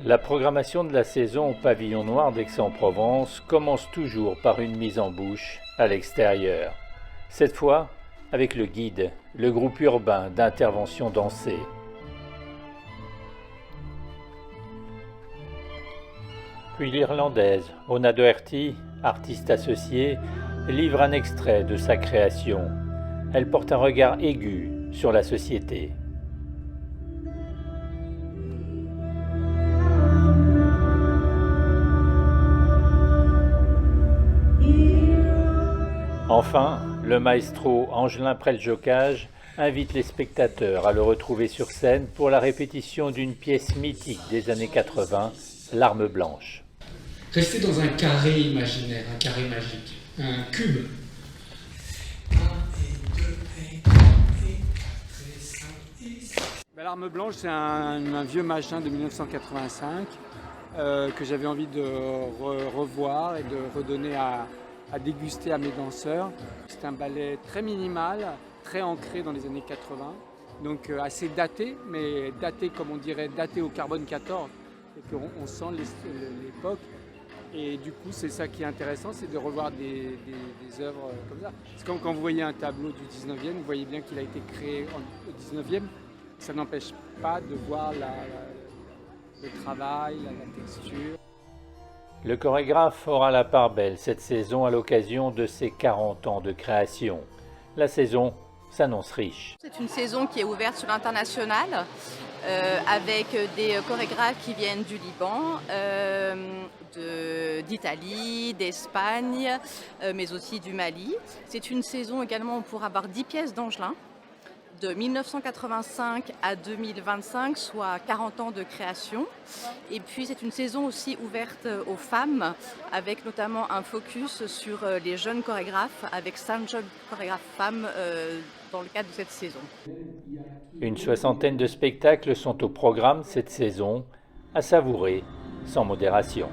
La programmation de la saison au Pavillon Noir d'Aix-en-Provence commence toujours par une mise en bouche à l'extérieur. Cette fois, avec le guide, le groupe urbain d'intervention dansée. Puis l'Irlandaise Ona Doherty, artiste associée, livre un extrait de sa création. Elle porte un regard aigu sur la société. Enfin, le maestro Angelin Preljocaj invite les spectateurs à le retrouver sur scène pour la répétition d'une pièce mythique des années 80, L'Arme Blanche. Rester dans un carré imaginaire, un carré magique, un cube. L'Arme Blanche, c'est un vieux machin de 1985 que j'avais envie de revoir et de redonner à déguster à mes danseurs. C'est un ballet très minimal, très ancré dans les années 80, donc assez daté, mais daté comme on dirait, daté au carbone 14, et qu'on sent l'époque. Et du coup, c'est ça qui est intéressant, c'est de revoir des œuvres comme ça. C'est comme quand vous voyez un tableau du 19e, vous voyez bien qu'il a été créé au 19e. Ça n'empêche pas de voir le travail, la texture. Le chorégraphe aura la part belle cette saison à l'occasion de ses 40 ans de création. La saison s'annonce riche. C'est une saison qui est ouverte sur l'international avec des chorégraphes qui viennent du Liban, d'Italie, d'Espagne, mais aussi du Mali. C'est une saison également où on pourra avoir 10 pièces d'Angelin. De 1985 à 2025, soit 40 ans de création. Et puis c'est une saison aussi ouverte aux femmes, avec notamment un focus sur les jeunes chorégraphes, avec 5 jeunes chorégraphes femmes dans le cadre de cette saison. Une soixantaine de spectacles sont au programme cette saison, à savourer sans modération.